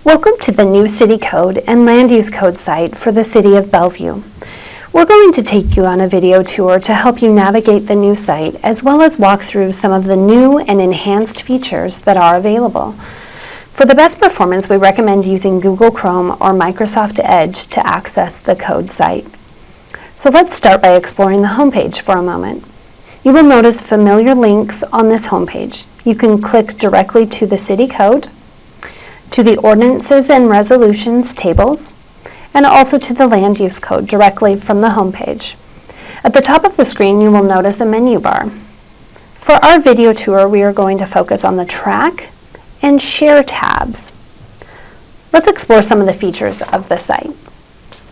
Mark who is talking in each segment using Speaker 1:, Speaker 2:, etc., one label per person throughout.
Speaker 1: Welcome to the new City Code and Land Use Code site for the City of Bellevue. We're going to take you on a video tour to help you navigate the new site, as well as walk through some of the new and enhanced features that are available. For the best performance, we recommend using Google Chrome or Microsoft Edge to access the code site. So let's start by exploring the homepage for a moment. You will notice familiar links on this homepage. You can click directly to the City Code, to the Ordinances and Resolutions tables, and also to the Land Use Code directly from the homepage. At the top of the screen, you will notice a menu bar. For our video tour, we are going to focus on the Track and Share tabs. Let's explore some of the features of the site.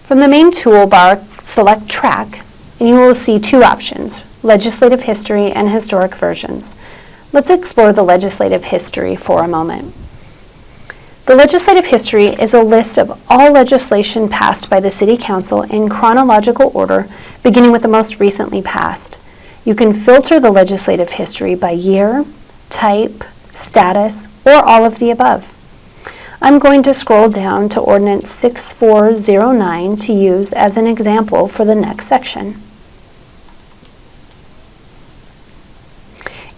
Speaker 1: From the main toolbar, select Track, and you will see two options, Legislative History and Historic Versions. Let's explore the legislative history for a moment. The legislative history is a list of all legislation passed by the City Council in chronological order, beginning with the most recently passed. You can filter the legislative history by year, type, status, or all of the above. I'm going to scroll down to Ordinance 6409 to use as an example for the next section.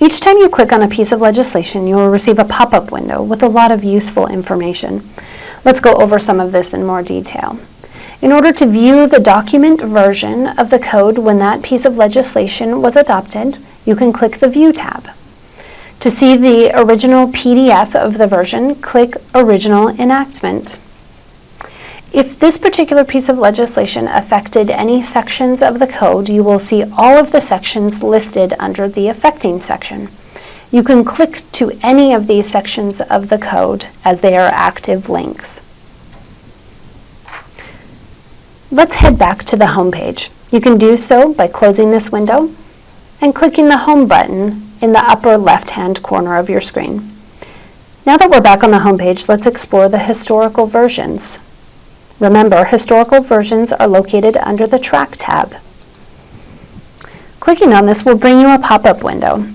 Speaker 1: Each time you click on a piece of legislation, you will receive a pop-up window with a lot of useful information. Let's go over some of this in more detail. In order to view the document version of the code when that piece of legislation was adopted, you can click the View tab. To see the original PDF of the version, click Original Enactment. If this particular piece of legislation affected any sections of the code, you will see all of the sections listed under the Affecting section. You can click to any of these sections of the code as they are active links. Let's head back to the home page. You can do so by closing this window and clicking the Home button in the upper left-hand corner of your screen. Now that we're back on the home page, let's explore the historical versions. Remember, historical versions are located under the Track tab. Clicking on this will bring you a pop-up window.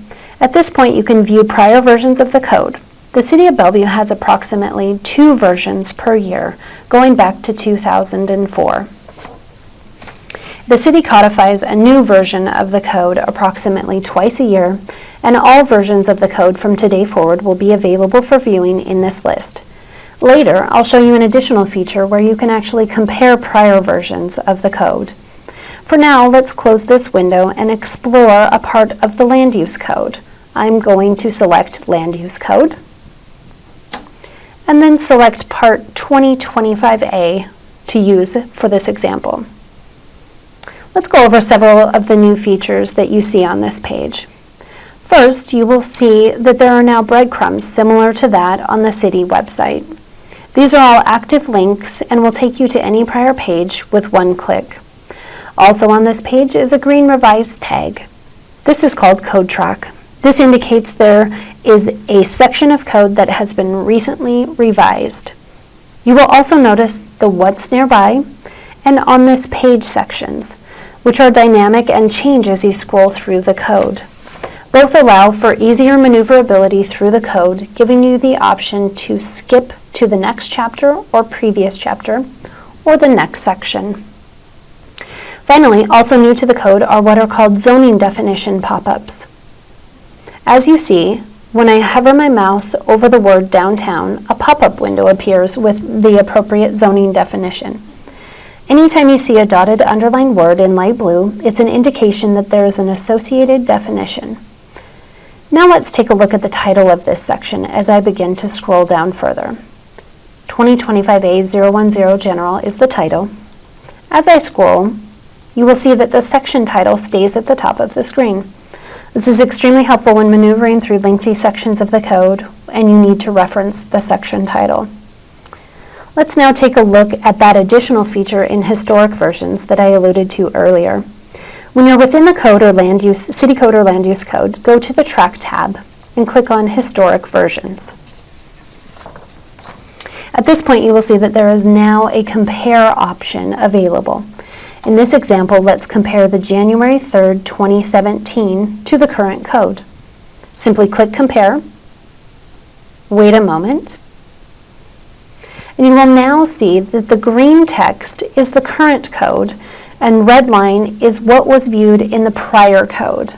Speaker 1: At this point, you can view prior versions of the code. The City of Bellevue has approximately 2 versions per year, going back to 2004. The City codifies a new version of the code approximately twice a year, and all versions of the code from today forward will be available for viewing in this list. Later, I'll show you an additional feature where you can actually compare prior versions of the code. For now, let's close this window and explore a part of the Land Use Code. I'm going to select Land Use Code, and then select Part 2025A to use for this example. Let's go over several of the new features that you see on this page. First, you will see that there are now breadcrumbs similar to that on the City website. These are all active links and will take you to any prior page with one click. Also on this page is a green revised tag. This is called Code Track. This indicates there is a section of code that has been recently revised. You will also notice the What's Nearby and On This Page sections, which are dynamic and change as you scroll through the code. Both allow for easier maneuverability through the code, giving you the option to skip to the next chapter or previous chapter, or the next section. Finally, also new to the code are what are called zoning definition pop-ups. As you see, when I hover my mouse over the word downtown, a pop-up window appears with the appropriate zoning definition. Anytime you see a dotted underlined word in light blue, it's an indication that there is an associated definition. Now let's take a look at the title of this section as I begin to scroll down further. 2025A010 General is the title. As I scroll, you will see that the section title stays at the top of the screen. This is extremely helpful when maneuvering through lengthy sections of the code and you need to reference the section title. Let's now take a look at that additional feature in historic versions that I alluded to earlier. When you're within the code or City Code or Land Use Code, go to the Track tab and click on Historic Versions. At this point, you will see that there is now a Compare option available. In this example, let's compare the January 3rd, 2017 to the current code. Simply click Compare, wait a moment, And you will now see that the green text is the current code, and red line is what was viewed in the prior code.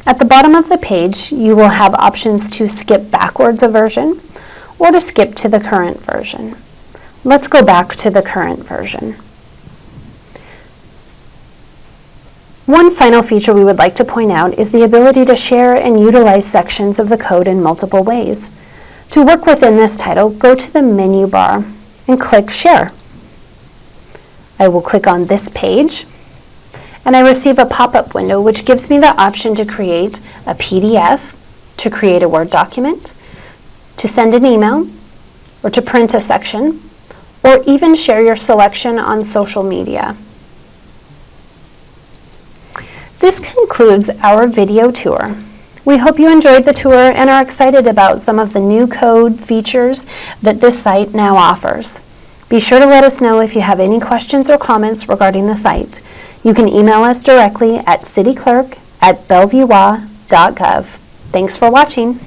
Speaker 1: At the bottom of the page, you will have options to skip backwards a version or to skip to the current version. Let's go back to the current version. One final feature we would like to point out is the ability to share and utilize sections of the code in multiple ways. To work within this title, go to the menu bar and click Share. I will click on this page, and I receive a pop-up window which gives me the option to create a PDF, to create a Word document, to send an email, or to print a section, or even share your selection on social media. This concludes our video tour. We hope you enjoyed the tour and are excited about some of the new code features that this site now offers. Be sure to let us know if you have any questions or comments regarding the site. You can email us directly at cityclerk@bellevuewa.gov. Thanks for watching.